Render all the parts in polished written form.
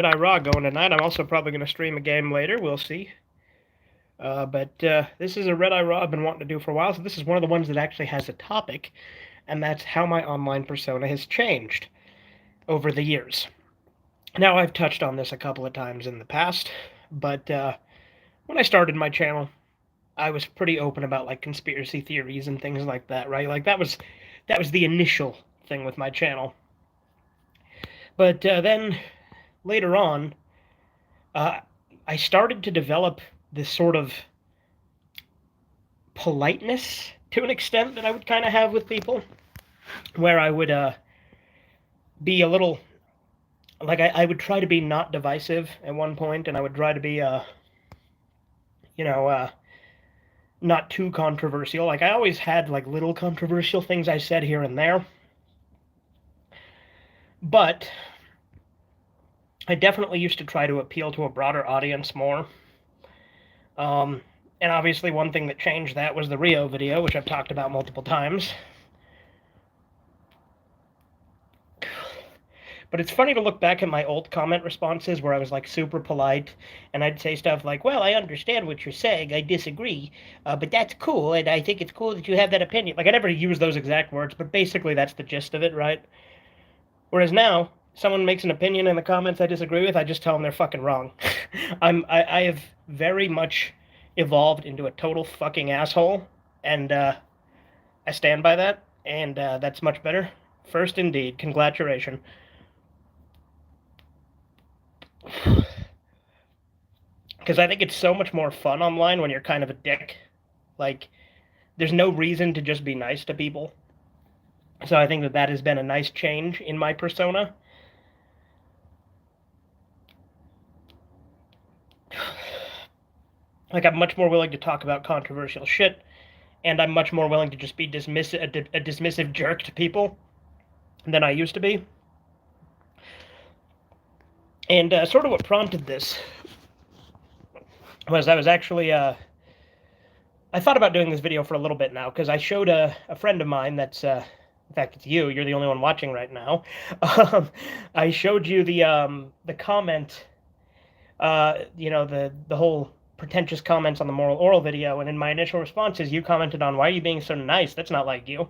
Redeye Raw going tonight. I'm also probably going to stream a game later. We'll see. But this is a Redeye Raw I've been wanting to do for a while. So this is one of the ones that actually has a topic, and that's how my online persona has changed over the years. Now, I've touched on this a couple of times in the past, but when I started my channel, I was pretty open about like conspiracy theories and things like that, right? Like that was the initial thing with my channel. But then later on, uh, I started to develop this sort of politeness to an extent that I would kind of have with people, where I would be a little like I would try to be not divisive at one point, and I would try to be you know not too controversial. Like I always had like little controversial things I said here and there, but I definitely used to try to appeal to a broader audience more. Um, and obviously, one thing that changed that was the Rio video, which I've talked about multiple times. But it's funny to look back at my old comment responses where I was like super polite and I'd say stuff like, well, I understand what you're saying. I disagree. But that's cool. And I think it's cool that you have that opinion. Like, I never use those exact words, but basically that's the gist of it, right? Whereas now, someone makes an opinion in the comments I disagree with, I just tell them they're fucking wrong. I have very much evolved into a total fucking asshole. And I stand by that. And that's much better. First, indeed. Congratulations. Because I think it's so much more fun online when you're kind of a dick. Like, there's no reason to just be nice to people. So I think that that has been a nice change in my persona. Like, I'm much more willing to talk about controversial shit, and I'm much more willing to just be a dismissive jerk to people than I used to be. And sort of what prompted this was I was actually I thought about doing this video for a little bit now because I showed a friend of mine that's in fact it's you. You're the only one watching right now. I showed you the comment, the whole pretentious comments on the moral oral video, and in my initial responses, you commented on why are you being so nice? That's not like you.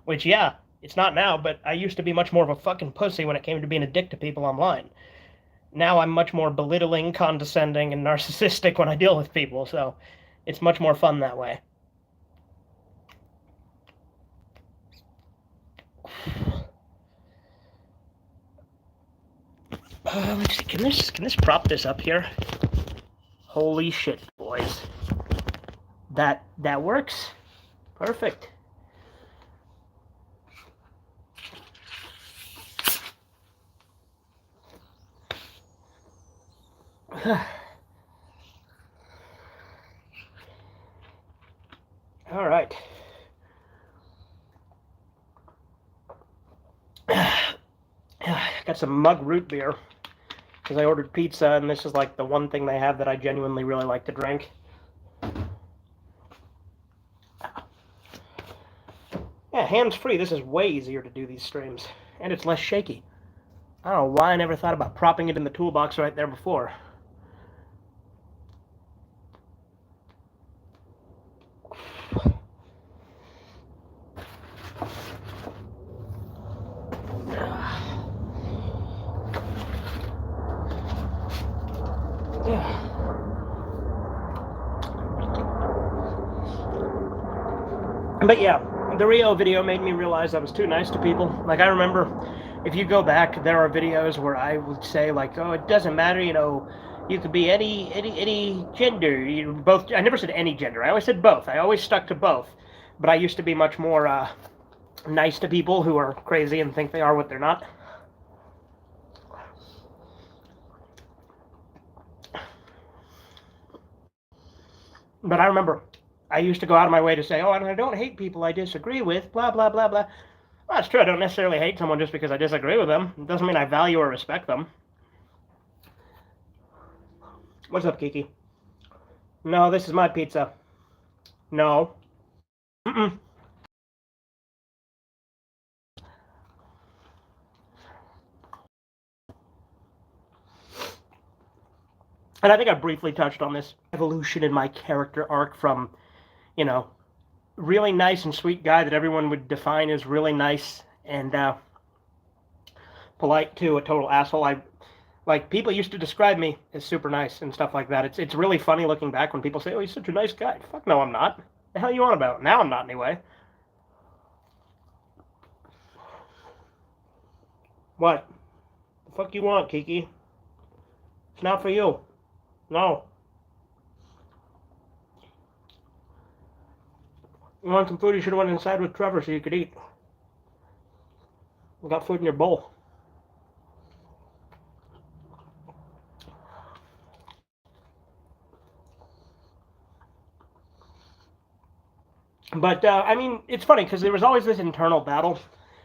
Which yeah, it's not now, but I used to be much more of a fucking pussy when it came to being a dick to people online. Now I'm much more belittling, condescending, and narcissistic when I deal with people, so it's much more fun that way. Let's see. Can this prop this up here? Holy shit, boys! That works. Perfect. All right. Got some mug root beer because I ordered pizza, and this is like the one thing they have that I genuinely really like to drink. Yeah, hands-free. This is way easier to do these streams, and it's less shaky. I don't know why I never thought about propping it in the toolbox right there before. But yeah, the Rio video made me realize I was too nice to people. Like, I remember, if you go back, there are videos where I would say like, "Oh, it doesn't matter, you could be any gender. You both." I never said any gender. I always said both. I always stuck to both. But I used to be much more nice to people who are crazy and think they are what they're not. But I remember I used to go out of my way to say, "Oh, I don't hate people I disagree with." Blah blah blah blah. Well, that's true. I don't necessarily hate someone just because I disagree with them. It doesn't mean I value or respect them. What's up, Kiki? No, this is my pizza. No. Mm-mm. And I think I briefly touched on this evolution in my character arc from, you know, really nice and sweet guy that everyone would define as really nice and polite to a total asshole. Like people used to describe me as super nice and stuff like that. It's really funny looking back when people say, "Oh, he's such a nice guy." Fuck no, I'm not. The hell you on about? Now I'm not anyway. What? The fuck you want, Kiki? It's not for you. No. You want some food? You should have went inside with Trevor so you could eat. You got food in your bowl. But I mean, it's funny because there was always this internal battle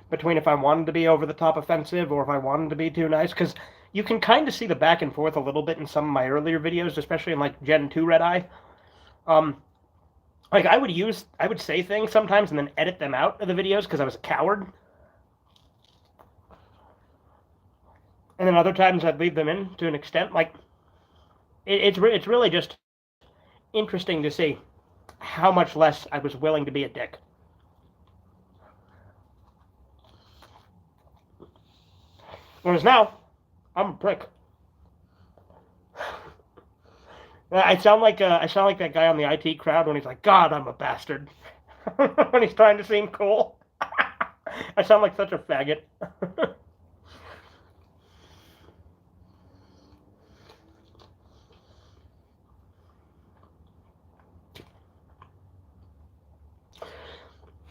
between if I wanted to be over the top offensive or if I wanted to be too nice. Because you can kind of see the back and forth a little bit in some of my earlier videos, especially in like Gen 2 Redeye. Like I would say things sometimes and then edit them out of the videos because I was a coward. And then other times I'd leave them in to an extent. Like it's really just interesting to see how much less I was willing to be a dick. Whereas now, I'm a prick. I sound like that guy on the IT crowd when he's like, "God, I'm a bastard," when he's trying to seem cool. I sound like such a faggot.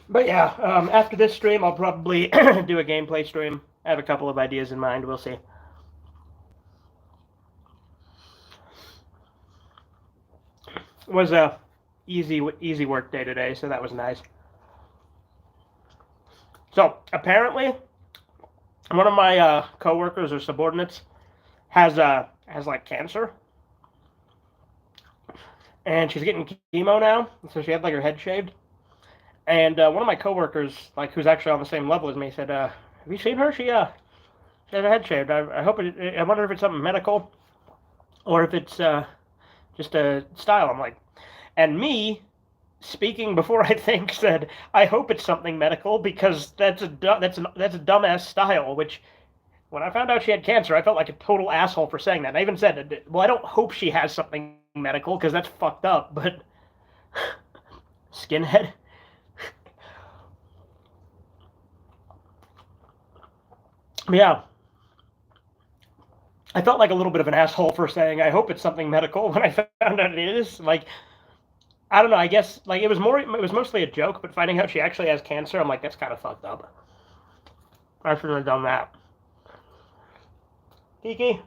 But yeah, after this stream, I'll probably do a gameplay stream. I have a couple of ideas in mind. We'll see. It was a easy work day today, so that was nice. So apparently, one of my coworkers or subordinates has like cancer, and she's getting chemo now, so she had like her head shaved. And one of my coworkers, like who's actually on the same level as me, said, "Have you seen her? She has her head shaved. I hope I wonder if it's something medical, or if it's just a style." I'm like, and me speaking before I think said, "I hope it's something medical because that's a dumbass style." Which, when I found out she had cancer, I felt like a total asshole for saying that. And I even said, "Well, I don't hope she has something medical because that's fucked up." But skinhead. Yeah, I felt like a little bit of an asshole for saying I hope it's something medical when I found out it is. Like, I don't know. I guess like it was mostly a joke, but finding out she actually has cancer, I'm like, that's kind of fucked up. I shouldn't have done that. Kiki,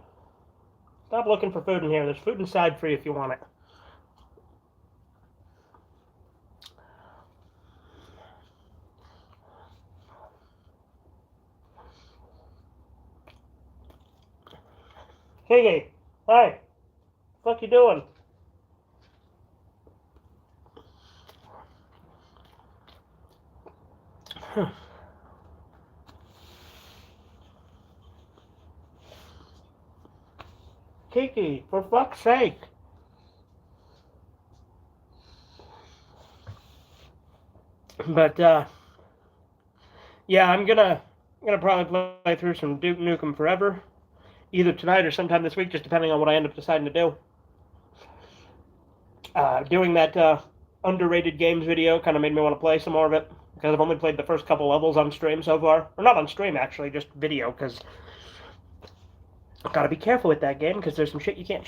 stop looking for food in here. There's food inside for you if you want it. Kiki, hi. What the fuck you doing? Kiki, for fuck's sake. But yeah, I'm gonna probably play through some Duke Nukem Forever, either tonight or sometime this week, just depending on what I end up deciding to do. Doing that underrated games video kind of made me want to play some more of it because I've only played the first couple levels on stream so far, or not on stream actually, just video because I've got to be careful with that game because there's some shit you can't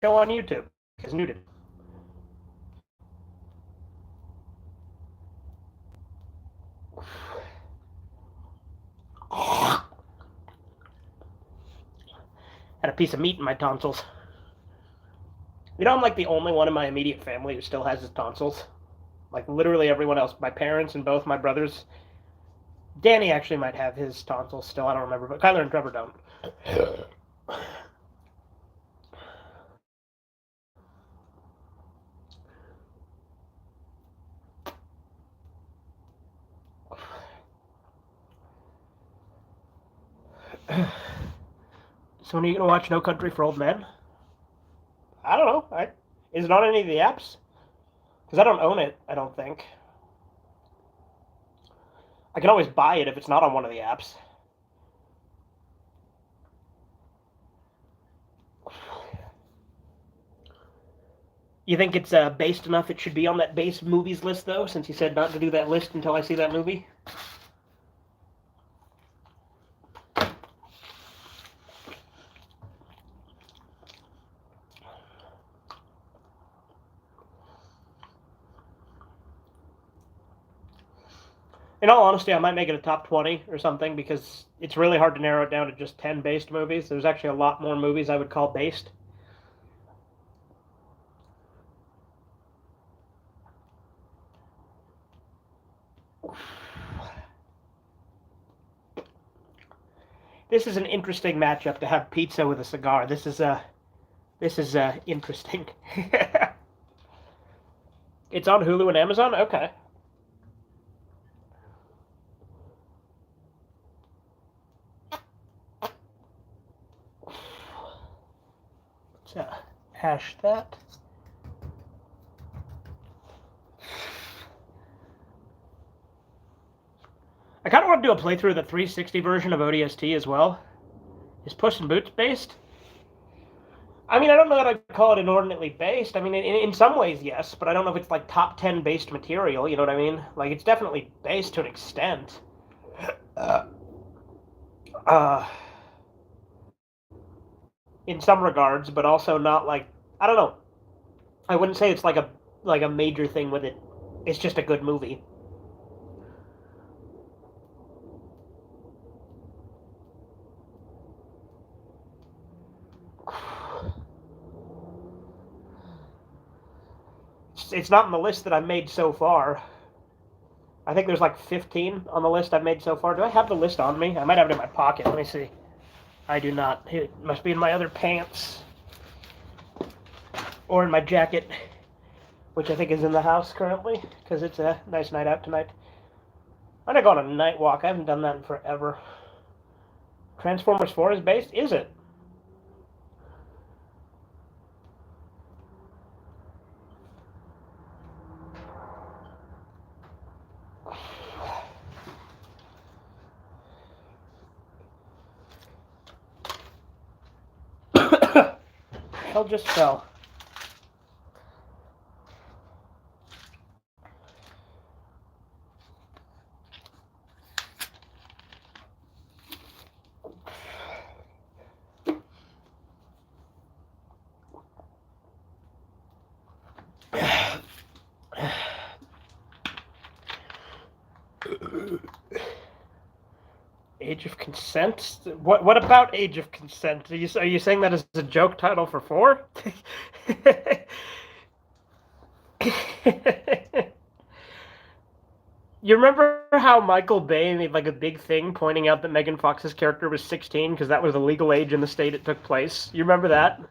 show on YouTube because nudity. Had a piece of meat in my tonsils. You know, I'm like the only one in my immediate family who still has his tonsils. Like literally everyone else, my parents and both my brothers. Danny actually might have his tonsils still. I don't remember, but Kyler and Trevor don't. So when are you gonna watch No Country for Old Men? I don't know. Is it on any of the apps? Because I don't own it, I don't think. I can always buy it if it's not on one of the apps. You think it's based enough it should be on that base movies list, though, since you said not to do that list until I see that movie? In all honesty, I might make it a top 20 or something because it's really hard to narrow it down to just 10 based movies. There's actually a lot more movies I would call based. This is an interesting matchup to have pizza with a cigar. This is interesting. It's on Hulu and Amazon? Okay. Let's hash that. I kind of want to do a playthrough of the 360 version of ODST as well. Is Puss in Boots based? I mean, I don't know that I'd call it inordinately based. I mean, in some ways, yes, but I don't know if it's like top 10 based material, you know what I mean? Like, it's definitely based to an extent. Uh, uh, in some regards, but also not like, I don't know. I wouldn't say it's like a major thing with it. It's just a good movie. It's not in the list that I've made so far. I think there's like 15 on the list I've made so far. Do I have the list on me? I might have it in my pocket. Let me see. I do not. It must be in my other pants. Or in my jacket, which I think is in the house currently, because it's a nice night out tonight. I'm gonna go on a night walk. I haven't done that in forever. Transformers 4 is based? Is it? Hell just fell. Age of Consent? What about Age of Consent? Are you saying that as a joke title for 4? You remember how Michael Bay made like a big thing pointing out that Megan Fox's character was 16 because that was the legal age in the state it took place? You remember that?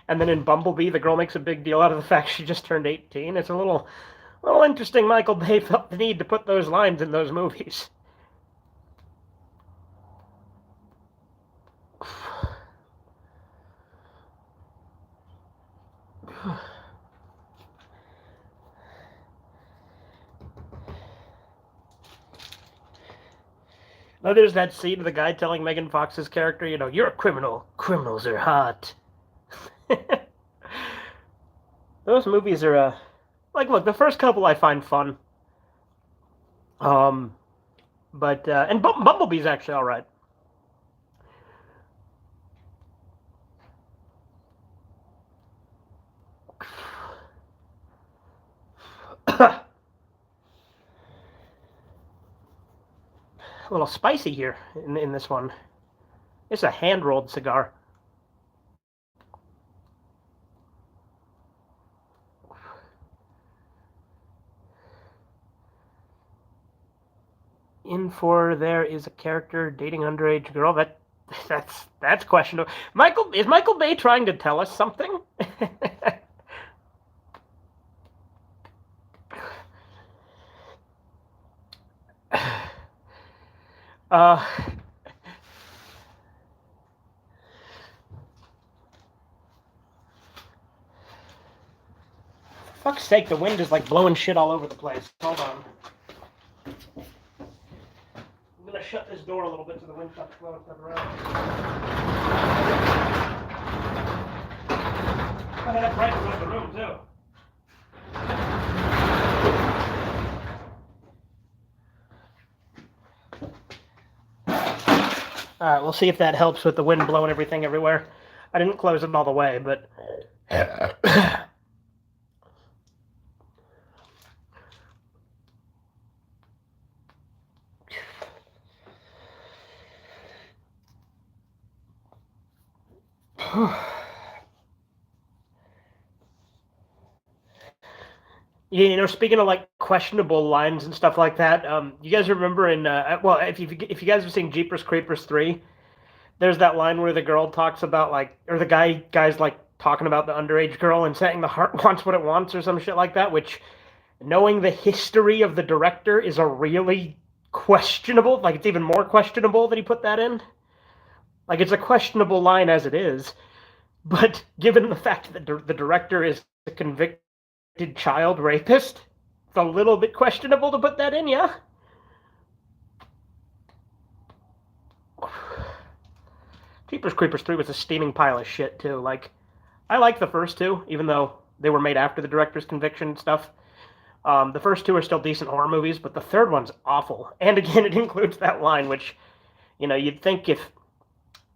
And then in Bumblebee, the girl makes a big deal out of the fact she just turned 18. It's a little interesting. Michael Bay felt the need to put those lines in those movies. Now there's that scene of the guy telling Megan Fox's character, you're a criminal. Criminals are hot. Those movies are, like, look, the first couple I find fun. But and Bumblebee's actually all right. A little spicy here in this one. It's a hand-rolled cigar. In for there is a character dating underage girl. That's questionable. Is Michael Bay trying to tell us something? uh Fuck's sake, the wind is like blowing shit all over the place. Hold on. I'm gonna shut this door a little bit so the wind stops blowing stuff around. I had it right in front of the room, too. Alright, we'll see if that helps with the wind blowing everything everywhere. I didn't close it all the way, but... You know, speaking of like questionable lines and stuff like that, you guys remember in well, if you guys have seen Jeepers Creepers 3, there's that line where the girl talks about like, or the guy's like talking about the underage girl and saying the heart wants what it wants or some shit like that, which, knowing the history of the director, is a really questionable, like it's even more questionable that he put that in. Like, it's a questionable line as it is, but given the fact that the director is a convicted child rapist, it's a little bit questionable to put that in, yeah? Jeepers Creepers 3 was a steaming pile of shit, too. Like, I like the first two, even though they were made after the director's conviction and stuff. The first two are still decent horror movies, but the third one's awful. And again, it includes that line, which, you know, you'd think if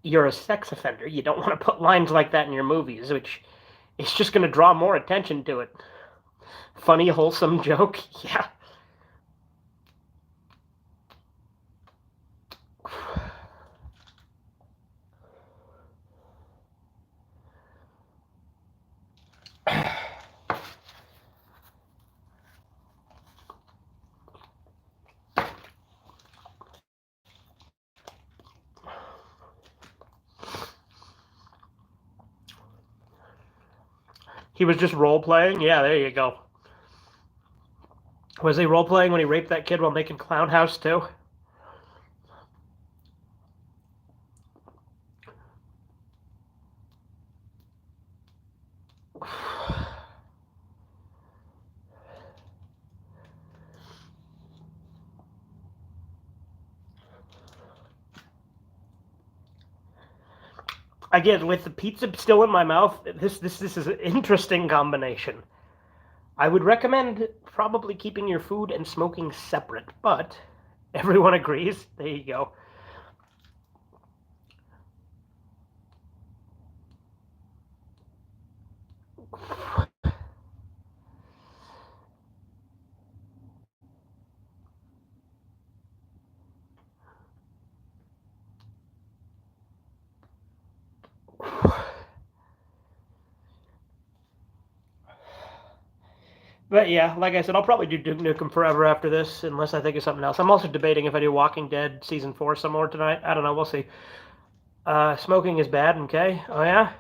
you're a sex offender, you don't want to put lines like that in your movies, which is just going to draw more attention to it. Funny, wholesome joke, yeah. He was just role-playing? Yeah, there you go. Was he role-playing when he raped that kid while making Clown House, too? Again, with the pizza still in my mouth, this is an interesting combination. I would recommend probably keeping your food and smoking separate, but everyone agrees. There you go. But yeah, like I said, I'll probably do Duke Nukem Forever after this, unless I think of something else. I'm also debating if I do Walking Dead Season 4 some more tonight. I don't know, we'll see. Smoking is bad, okay? Oh yeah?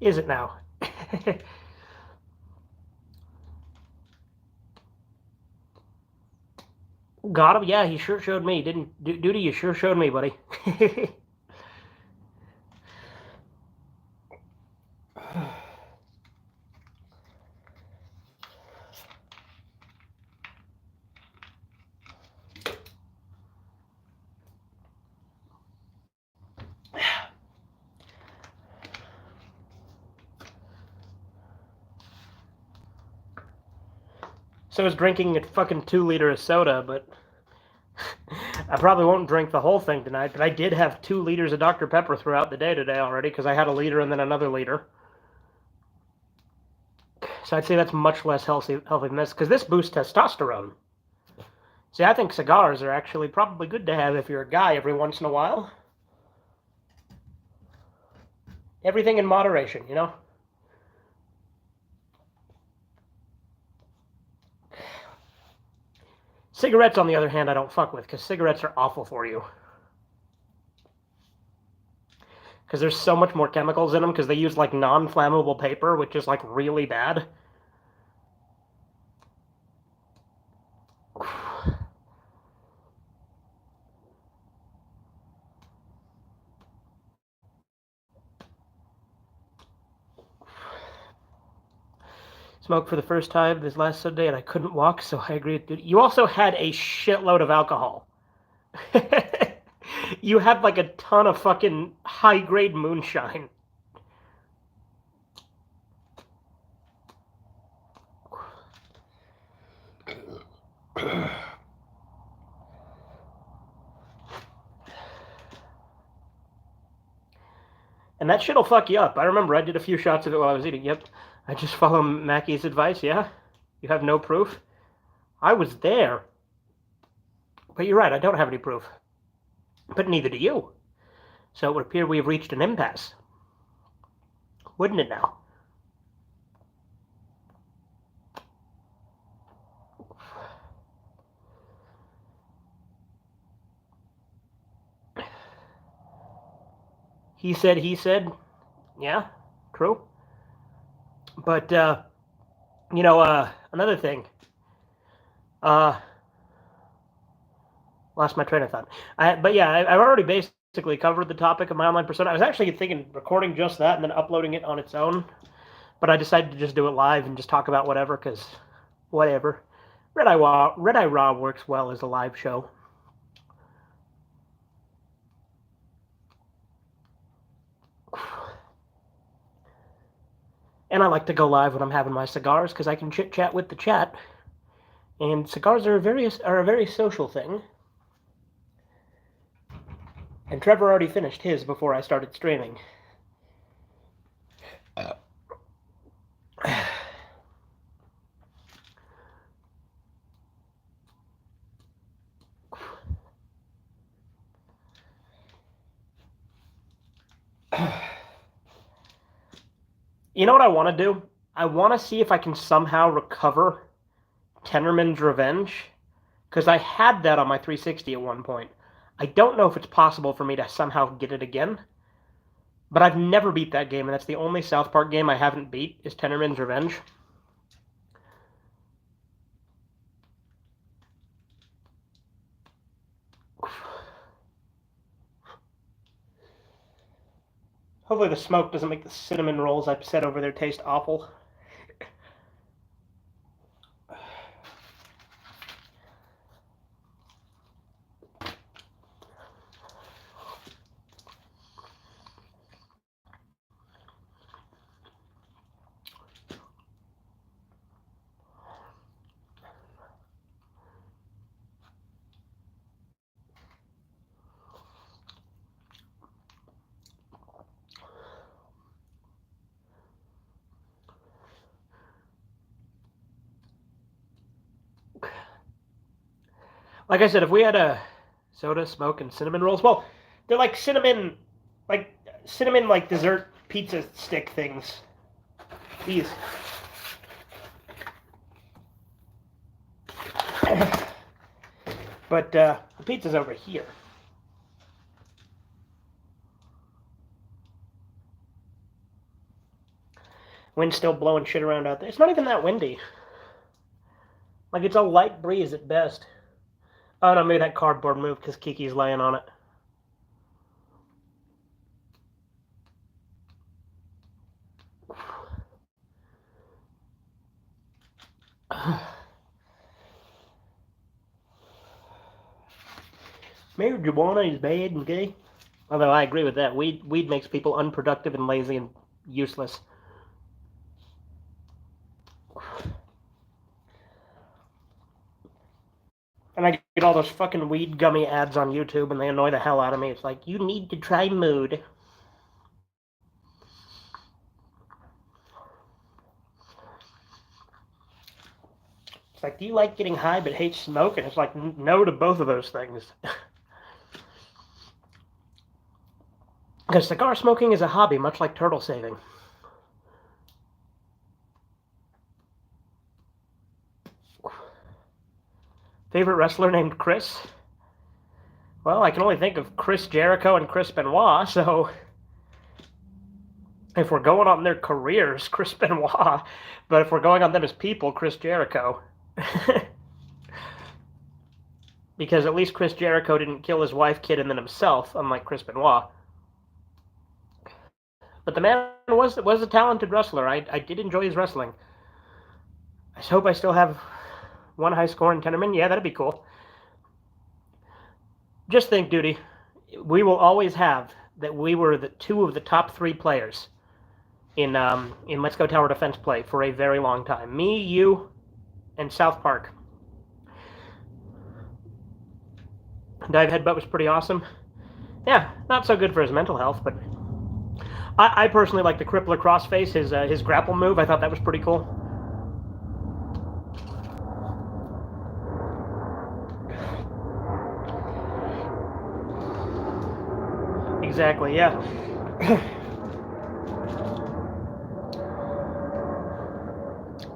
Is it now? Got him? Yeah, he sure showed me. Didn't Duty, you sure showed me, buddy. So I was drinking a fucking 2 liter of soda, but I probably won't drink the whole thing tonight. But I did have 2 liters of Dr. Pepper throughout the day today already, because I had a liter and then another liter. So I'd say that's much less healthy than this, because this boosts testosterone. See, I think cigars are actually probably good to have if you're a guy every once in a while. Everything in moderation, you know? Cigarettes, on the other hand, I don't fuck with, because cigarettes are awful for you. Because there's so much more chemicals in them, because they use, like, non-flammable paper, which is, like, really bad. Smoked for the first time this last Sunday, and I couldn't walk, so I agreed. You also had a shitload of alcohol. You had like a ton of fucking high-grade moonshine. And that shit'll fuck you up. I remember I did a few shots of it while I was eating. Yep. I just follow Mackey's advice, yeah? You have no proof? I was there. But you're right, I don't have any proof. But neither do you. So it would appear we have reached an impasse. Wouldn't it now? He said. Yeah, true. But, another thing. Lost my train of thought. I've already basically covered the topic of my online persona. I was actually thinking recording just that and then uploading it on its own. But I decided to just do it live and just talk about whatever, because whatever. Redeye Raw works well as a live show. And I like to go live when I'm having my cigars, because I can chit-chat with the chat. And cigars are a very social thing. And Trevor already finished his before I started streaming. You know what I want to do? I want to see if I can somehow recover Tennerman's Revenge, because I had that on my 360 at one point. I don't know if it's possible for me to somehow get it again, but I've never beat that game, and that's the only South Park game I haven't beat, is Tennerman's Revenge. Hopefully the smoke doesn't make the cinnamon rolls I've set over there taste awful. Like I said, if we had a soda, smoke, and cinnamon rolls, well, they're like cinnamon dessert pizza stick things. These. But the pizza's over here. Wind's still blowing shit around out there. It's not even that windy. Like, it's a light breeze at best. Oh no, maybe that cardboard moved because Kiki's laying on it. Marijuana is bad and gay. Although I agree with that. Weed makes people unproductive and lazy and useless. And I get all those fucking weed gummy ads on YouTube, and they annoy the hell out of me. It's like, you need to try mood. It's like, do you like getting high but hate smoke? And it's like, no to both of those things. Because cigar smoking is a hobby, much like turtle saving. Favorite wrestler named Chris? Well, I can only think of Chris Jericho and Chris Benoit, so if we're going on their careers, Chris Benoit. But if we're going on them as people, Chris Jericho. Because at least Chris Jericho didn't kill his wife, kid, and then himself, unlike Chris Benoit. But the man was a talented wrestler. I did enjoy his wrestling. I hope I still have one high score in Tenderman. Yeah, that'd be cool. Just think, Duty, we will always have that we were the two of the top three players in Let's Go Tower Defense play for a very long time. Me, you, and South Park. Dive Headbutt was pretty awesome. Yeah, not so good for his mental health, but I personally like the Crippler Crossface, his grapple move. I thought that was pretty cool. Exactly, yeah.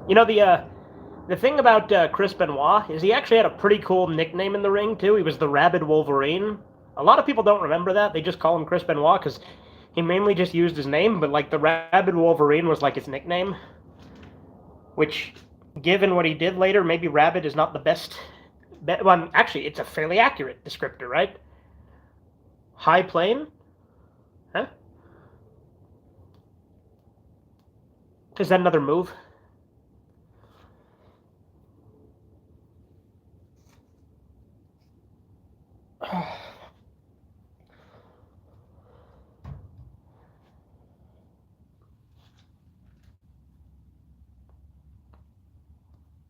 You know, the thing about Chris Benoit is he actually had a pretty cool nickname in the ring, too. He was the Rabid Wolverine. A lot of people don't remember that. They just call him Chris Benoit because he mainly just used his name, but like the Rabid Wolverine was like his nickname. Which, given what he did later, maybe Rabid is not the best. Well, actually, it's a fairly accurate descriptor, right? High plane? Huh? Is that another move?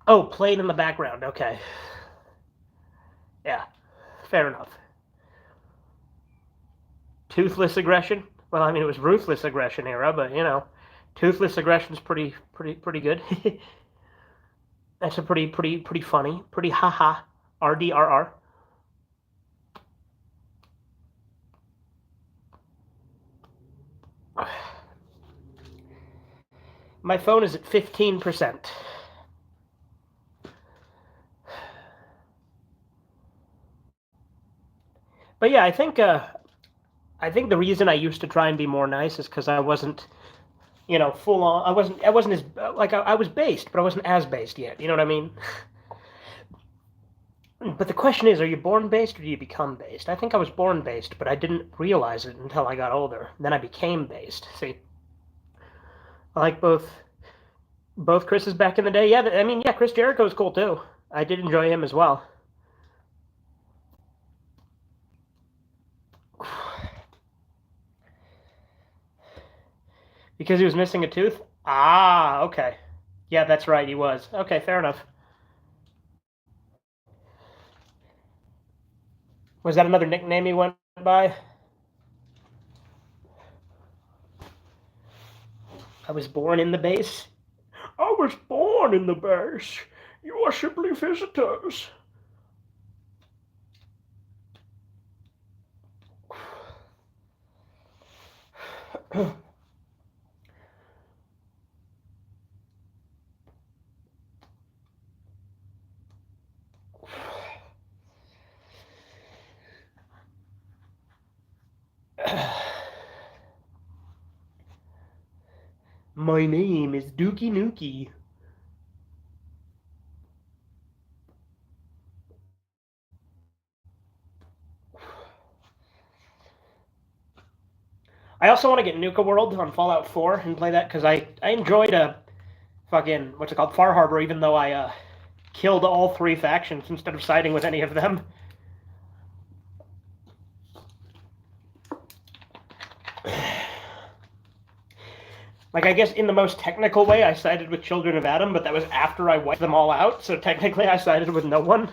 Oh, plane in the background. Okay. Yeah, fair enough. Toothless aggression. Well, I mean, it was ruthless aggression era, but you know, toothless aggression's pretty good. That's a pretty funny, pretty haha. RDRR. My phone is at 15%. But yeah, I think the reason I used to try and be more nice is because I wasn't, you know, full on. I wasn't as like I was based, but I wasn't as based yet. You know what I mean? But the question is, are you born based or do you become based? I think I was born based, but I didn't realize it until I got older. Then I became based. See, I like both Chris's back in the day. Yeah, I mean, yeah, Chris Jericho's cool too. I did enjoy him as well. Because he was missing a tooth? Ah, okay. Yeah, that's right, he was. Okay, fair enough. Was that another nickname he went by? I was born in the base. I was born in the base. You are simply visitors. My name is Dookie Nukie. I also want to get Nuka World on Fallout 4 and play that because I enjoyed fucking what's it called, Far Harbor, even though I killed all three factions instead of siding with any of them. Like, I guess in the most technical way, I sided with Children of Adam, but that was after I wiped them all out, so technically I sided with no one.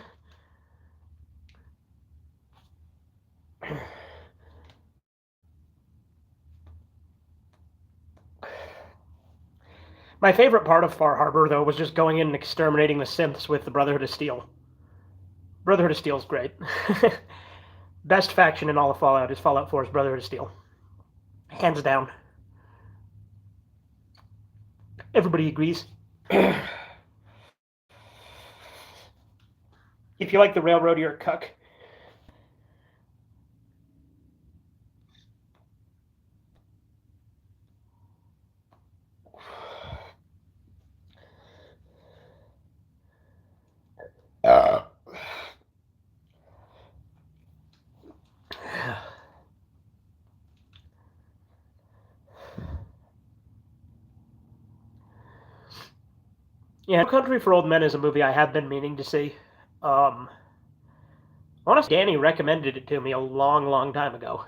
My favorite part of Far Harbor, though, was just going in and exterminating the synths with the Brotherhood of Steel. Brotherhood of Steel's great. Best faction in all of Fallout is Fallout 4's Brotherhood of Steel. Hands down. Everybody agrees. If you like the railroad, you're a cuck. Yeah, No Country for Old Men is a movie I have been meaning to see. Honestly, Danny recommended it to me a long, long time ago.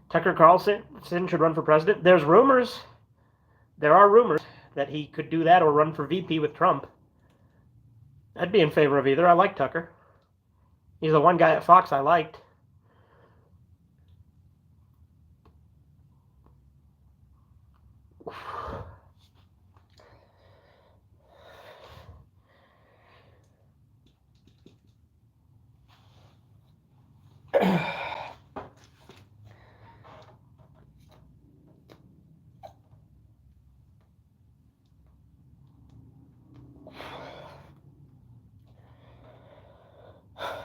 Tucker Carlson should run for president. There are rumors that he could do that or run for VP with Trump. I'd be in favor of either. I like Tucker. He's the one guy at Fox I liked.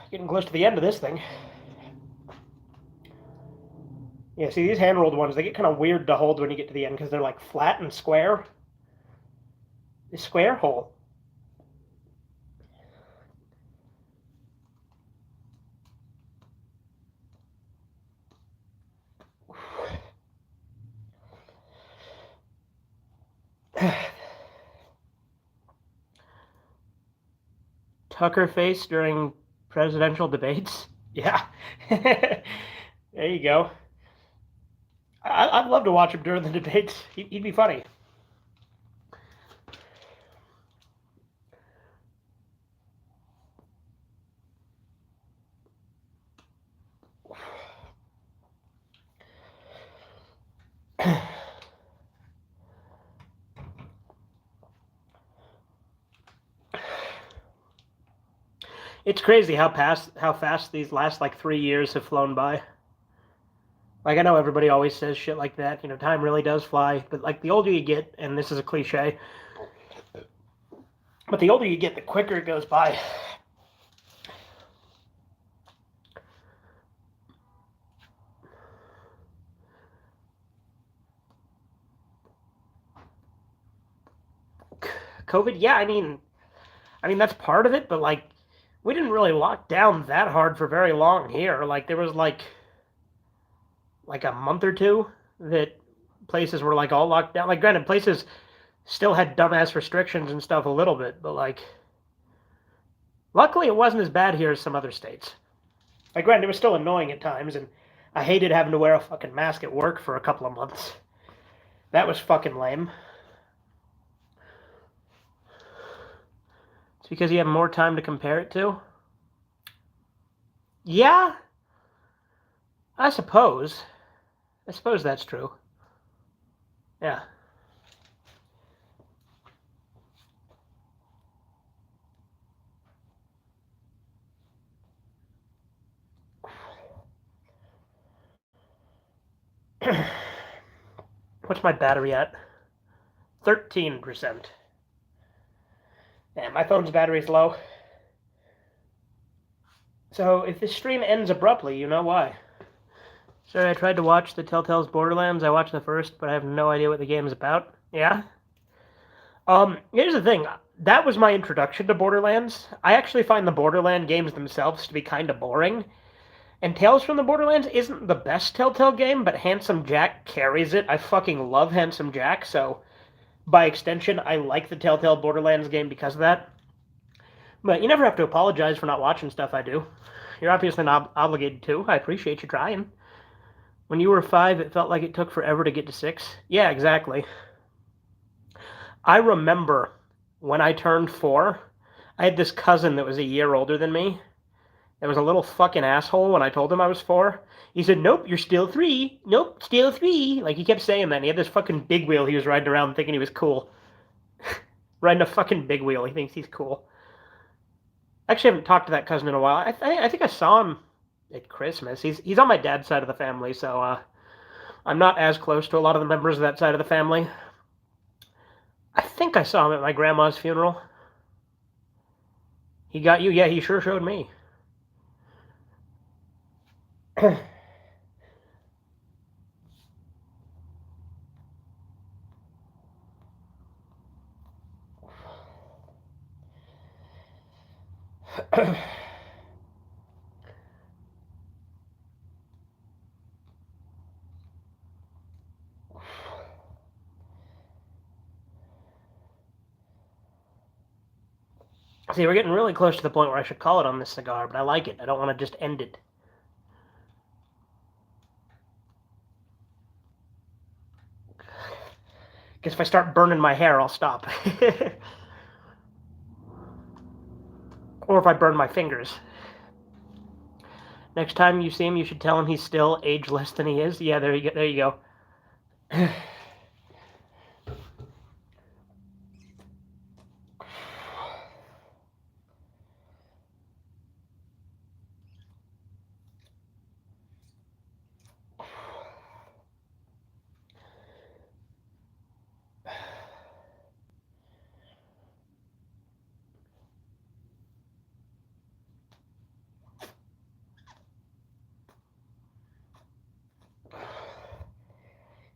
Getting close to the end of this thing. Yeah, see, these hand-rolled ones, they get kind of weird to hold when you get to the end because they're like flat and square. The square hole. Tucker face during presidential debates. Yeah. There you go. I'd love to watch him during the debates. He'd be funny. It's crazy how fast these last like 3 years have flown by. Like I know everybody always says shit like that, time really does fly, but like the older you get, and this is a cliche, but the older you get, the quicker it goes by. COVID, yeah, I mean that's part of it, but like we didn't really lock down that hard for very long here. Like there was like a month or two that places were like all locked down. Like granted, places still had dumbass restrictions and stuff a little bit, but like luckily it wasn't as bad here as some other states. Like granted, it was still annoying at times, and I hated having to wear a fucking mask at work for a couple of months. That was fucking lame. It's because you have more time to compare it to? Yeah, I suppose. I suppose that's true. Yeah. What's my battery at? 13%. Yeah, my phone's battery's low. So if this stream ends abruptly, you know why. Sorry, I tried to watch the Telltale's Borderlands. I watched the first, but I have no idea what the game is about. Yeah? Here's the thing. That was my introduction to Borderlands. I actually find the Borderland games themselves to be kind of boring. And Tales from the Borderlands isn't the best Telltale game, but Handsome Jack carries it. I fucking love Handsome Jack, so by extension, I like the Telltale Borderlands game because of that. But you never have to apologize for not watching stuff I do. You're obviously not obligated to. I appreciate you trying. When you were 5, it felt like it took forever to get to 6. Yeah, exactly. I remember when I turned 4, I had this cousin that was a year older than me. That was a little fucking asshole when I told him I was 4. He said, "Nope, you're still 3. Nope, still 3." Like, he kept saying that. And he had this fucking big wheel he was riding around thinking he was cool. Riding a fucking big wheel. He thinks he's cool. I actually haven't talked to that cousin in a while. I think I saw him at Christmas. He's on my dad's side of the family, so I'm not as close to a lot of the members of that side of the family. I think I saw him at my grandma's funeral. He got you? Yeah, he sure showed me. See, we're getting really close to the point where I should call it on this cigar, but I like it. I don't want to just end it. Guess if I start burning my hair, I'll stop. Or if I burn my fingers. Next time you see him, you should tell him he's still age less than he is. Yeah, there you go. There you go.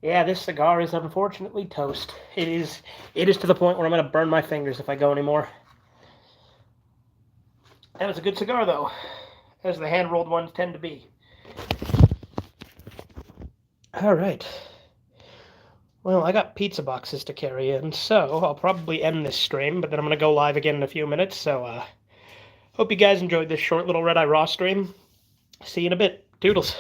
Yeah, this cigar is unfortunately toast. It is to the point where I'm going to burn my fingers if I go anymore. That was a good cigar, though, as the hand-rolled ones tend to be. All right. Well, I got pizza boxes to carry in, so I'll probably end this stream, but then I'm going to go live again in a few minutes, so hope you guys enjoyed this short little Redeye Raw stream. See you in a bit. Doodles.